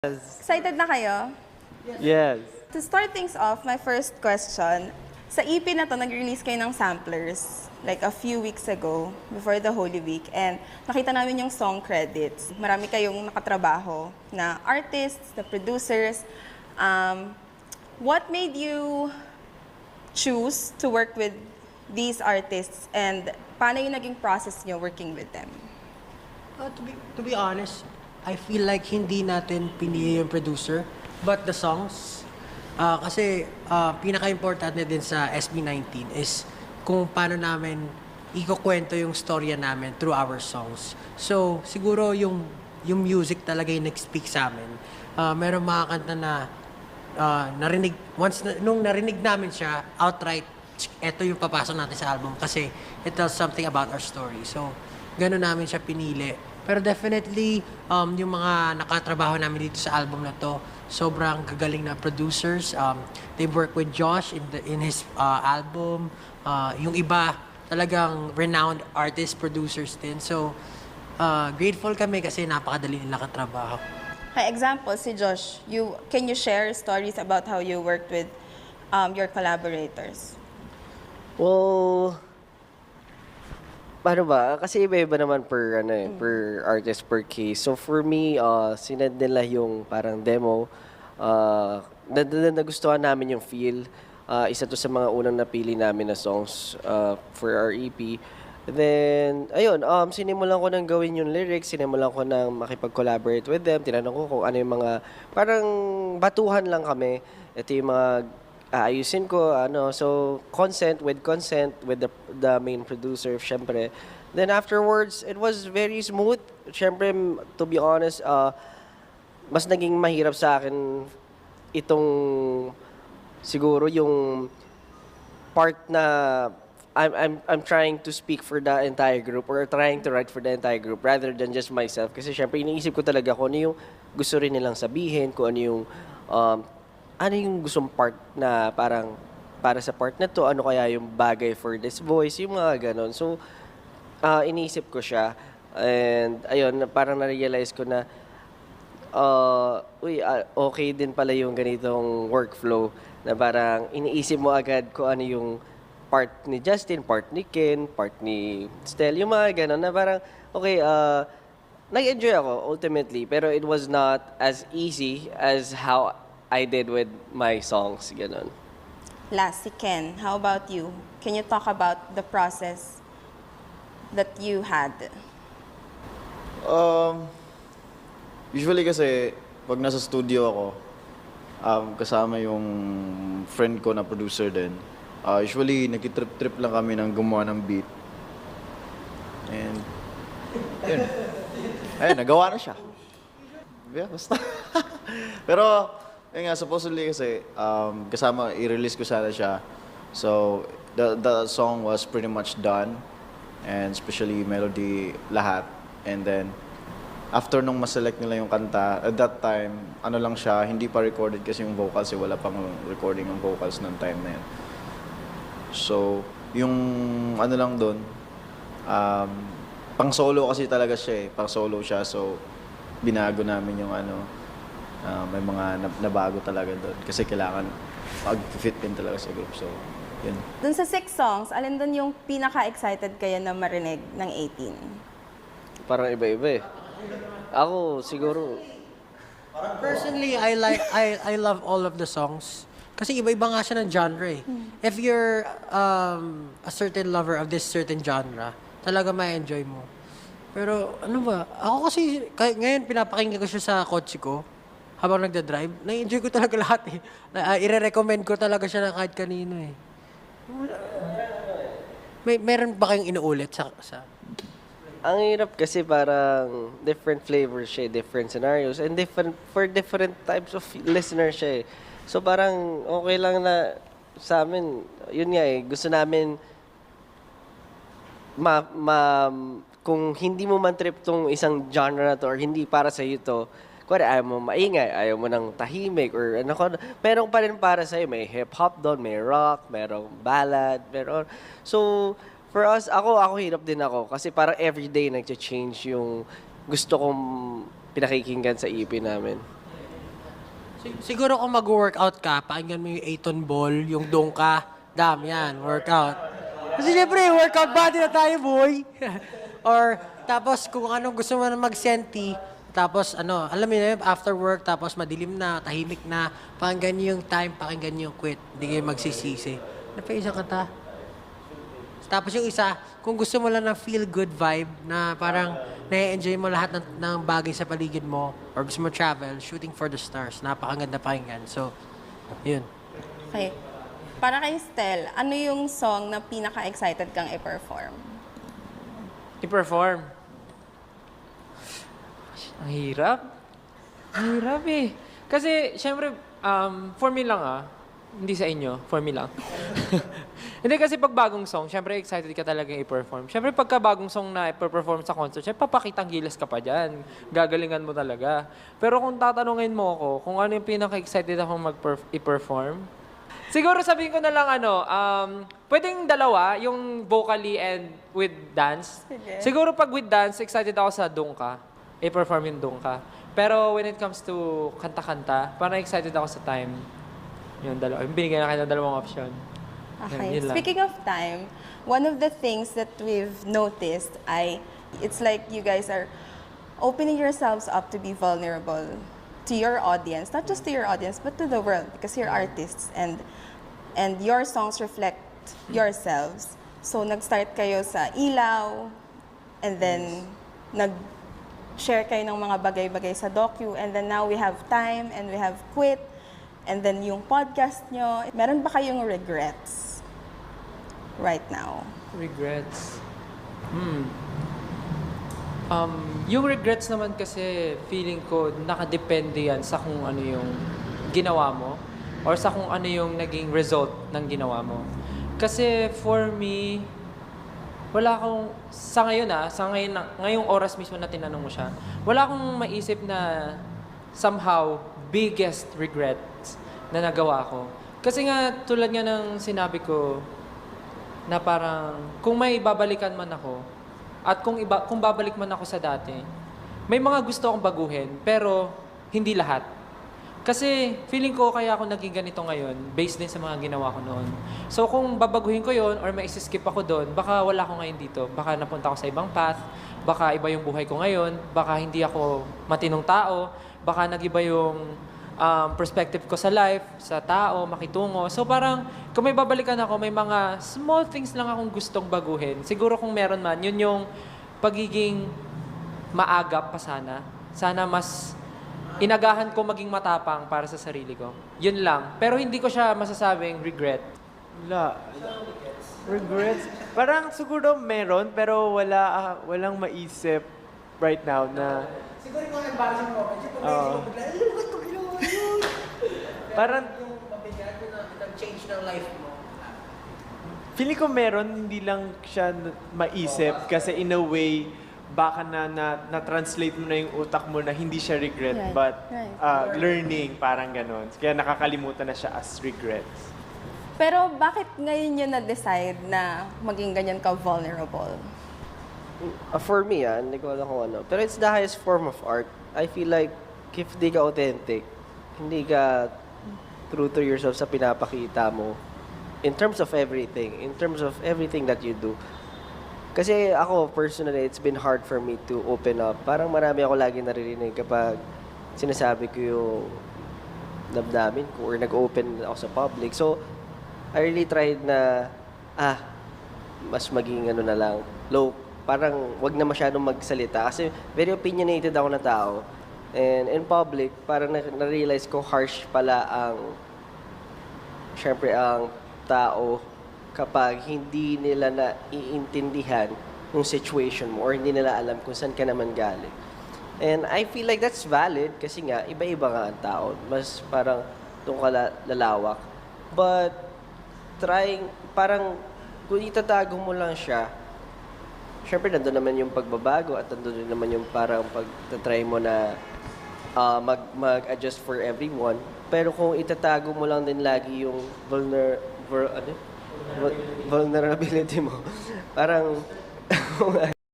Excited na kayo? Yes. To start things off, my first question, sa EP na to, nag-release kayo ng samplers like a few weeks ago, before the Holy Week, and nakita namin yung song credits. Marami kayong nakatrabaho na artists, na producers. What made you choose to work with these artists, and paano yung naging process nyo working with them? To be honest, I feel like hindi natin pinili yung producer, but the songs. Kasi pinaka-importante din sa SB19 is kung paano namin ikukwento yung storya namin through our songs. So, siguro yung music talaga yung nag-speak sa amin. Meron mga kanta na narinig, nung narinig namin siya, outright, eto yung papasok natin sa album kasi it tells something about our story. So, gano'n namin siya pinili. Pero definitely, yung mga nakatrabaho namin dito sa album na to, sobrang gagaling na producers. They've worked with Josh in his album. Yung iba, talagang renowned artist producers din. So, grateful kami kasi napakadali nila katrabaho. Hi, example, si Josh, can you share stories about how you worked with your collaborators? Well, paano ba? Kasi iba-iba naman per artist, per case. So for me, sinend nila yung parang demo. Nagustuhan namin yung feel. Isa to sa mga unang napili namin na songs for our EP. Then, ayun, sinimulan ko nang gawin yung lyrics, sinimulan ko nang makipag-collaborate with them. Tinanong ko kung ano yung mga, parang batuhan lang kami. Ito yung mga aayusin ko, so consent with the main producer, syempre. Then afterwards, it was very smooth. Syempre, to be honest, mas naging mahirap sa akin itong siguro yung part na I'm trying to speak for the entire group or trying to write for the entire group rather than just myself. Kasi syempre, iniisip ko talaga kung ano yung gusto rin nilang sabihin, kung ano yung gustong part na parang para sa part na to, ano kaya yung bagay for this voice, yung mga ganon. So, iniisip ko siya. And, ayun, parang na-realize ko na, okay din pala yung ganitong workflow na parang iniisip mo agad kung ano yung part ni Justin, part ni Ken, part ni Stel, yung mga ganon na parang, okay, nag-enjoy ako ultimately, pero it was not as easy as how I did with my songs, gano'n. Last, si Ken, how about you? Can you talk about the process that you had? Usually kasi, pag nasa studio ako, kasama yung friend ko na producer din, usually nagtitrip-trip lang kami ng gumawa ng beat. And, yun. Ayun, nagawa na siya. Yeah, basta. Pero, yun nga, supposedly kasi, kasama, i-release ko sana siya. So, the song was pretty much done. And especially melody, lahat. And then, after nung ma-select nila yung kanta, at that time, ano lang siya, hindi pa recorded kasi yung vocals, wala pang recording ng vocals ng time na yun. So, yung ano lang doon, pang solo kasi talaga siya pang solo siya. So, binago namin yung may mga nabago talaga doon kasi kailangan mag-fit din talaga sa group. So, yun. Dun sa 6 songs, alin dun yung pinaka-excited kayo na marinig ng 18? Parang iba-iba eh. Ako, siguro, Personally, I love all of the songs. Kasi iba-iba nga siya ng genre eh. If you're a certain lover of this certain genre, talaga ma-enjoy mo. Pero ano ba, ako kasi ngayon pinapakinggan ko siya sa kotse ko habang nagda-drive. Na-enjoy ko talaga lahat eh. I-recommend ko talaga siya na kahit kanino eh. Meron ba kayong inuulit sa ang hirap kasi parang different flavors siya, different scenarios, and for different types of listeners siya eh. So parang okay lang na sa amin, yun nga eh, gusto namin kung hindi mo man trip tong isang genre na to or hindi para sa iyo to, kung ayaw mo maingay, ayaw mo ng tahimik or meron pa rin para sa iyo, may hip-hop doon, may rock, merong ballad, meron. So, for us, ako hirap din ako kasi parang everyday nag-change yung gusto kong pinakikinggan sa EP namin. Siguro kung mag-workout ka, pakinggan mo yung Aton Ball, yung Dongka, yan, workout. Kasi syempre, workout body na tayo, boy. Or, tapos kung anong gusto mo na mag-senti, tapos alam mo na yun, after work, tapos madilim na, tahimik na, pakinggan niyo yung time, pakinggan niyo yung quit. Hindi kayo magsisisi. Ano pa isang kanta? Tapos yung isa, kung gusto mo lang ng feel-good vibe na parang na-enjoy mo lahat ng bagay sa paligid mo or gusto mo travel, Shooting for the Stars. Napakaganda pakinggan. So, yun. Okay. Para kay Stel, ano yung song na pinaka-excited kang i-perform? I-perform. Ang hirap. Ang hirap eh. Kasi, syempre, for me lang hindi sa inyo, for me lang. Hindi kasi pag bagong song, syempre excited ka talaga i-perform. Syempre pagka bagong song na i-perform sa concert, syempre papakitang gilas ka pa dyan. Gagalingan mo talaga. Pero kung tatanungin mo ako kung ano yung pinaka-excited ako i-perform, siguro sabihin ko na lang pwedeng dalawa, yung vocally and with dance. Sige. Siguro pag with dance, excited ako sa Dungka. I-perform yung Dungka. Pero when it comes to kanta-kanta, parang excited ako sa time. Yung dalawa. Binigyan na kayo ng dalawang option. Okay. Yun lang. Speaking of time, one of the things that we've noticed it's like you guys are opening yourselves up to be vulnerable to your audience, not just to your audience, but to the world, because you're artists and your songs reflect yourselves. So nag-start kayo sa Ilaw, and then nag-share kayo ng mga bagay-bagay sa docu, and then now we have Time, and we have Quit, and then yung podcast nyo. Meron ba kayong regrets right now? Regrets. Yung regrets naman kasi feeling ko nakadepende yan sa kung ano yung ginawa mo or sa kung ano yung naging result ng ginawa mo. Kasi for me, wala akong, ngayong oras mismo na tinanong mo siya, wala akong maisip na somehow biggest regrets na nagawa ko. Kasi nga, tulad nga ng sinabi ko, na parang kung may babalikan man ako, at kung babalik man ako sa dati, may mga gusto akong baguhin, pero hindi lahat. Kasi feeling ko kaya ako naging ganito ngayon, based din sa mga ginawa ko noon. So kung babaguhin ko yon or may skip ako doon, baka wala ako ngayon dito. Baka napunta ako sa ibang path, baka iba yung buhay ko ngayon, baka hindi ako matinong tao, baka nagiba yung perspective ko sa life, sa tao, makitungo. So parang, kung may babalikan ako, may mga small things lang akong gustong baguhin. Siguro kung meron man, yun yung pagiging maagap pa sana. Sana mas inagahan ko maging matapang para sa sarili ko. Yun lang. Pero hindi ko siya masasabing regret. Wala. Regrets? Parang siguro meron, pero walang maisip right now na... Siguro yung mga embarrassing moments, yung Parang, yung mabigat na nag-change ng life mo. feeling ko meron, hindi lang siya maisip kasi in a way, baka na-translate mo na yung utak mo na hindi siya regret, Right, but right. learning, parang ganon. Kaya nakakalimutan na siya as regrets. Pero bakit ngayon nyo na-decide na maging ganyan ka vulnerable? For me, hindi ko alam kung ano. Pero it's the highest form of art. I feel like if di ka authentic, hindi ka true to yourself sa pinapakita mo, in terms of everything that you do. Kasi ako, personally, it's been hard for me to open up. Parang marami ako lagi naririnig kapag sinasabi ko yung damdamin ko or nag-open ako sa public. So, I really tried na, mas maging na lang, low. Parang wag na masyadong magsalita. Kasi very opinionated ako na tao. And in public, parang na-realize ko harsh pala syempre ang tao kapag hindi nila naiintindihan yung situation mo or hindi nila alam kung saan ka naman galing. And I feel like that's valid kasi nga, iba-iba nga ang tao. Mas parang doon ka lalawak. But parang kung itatago mo lang siya, syempre nandun naman yung pagbabago at nandun naman yung parang pagtatry mo na mag-adjust for everyone. Pero kung itatago mo lang din lagi yung vulnerability mo, parang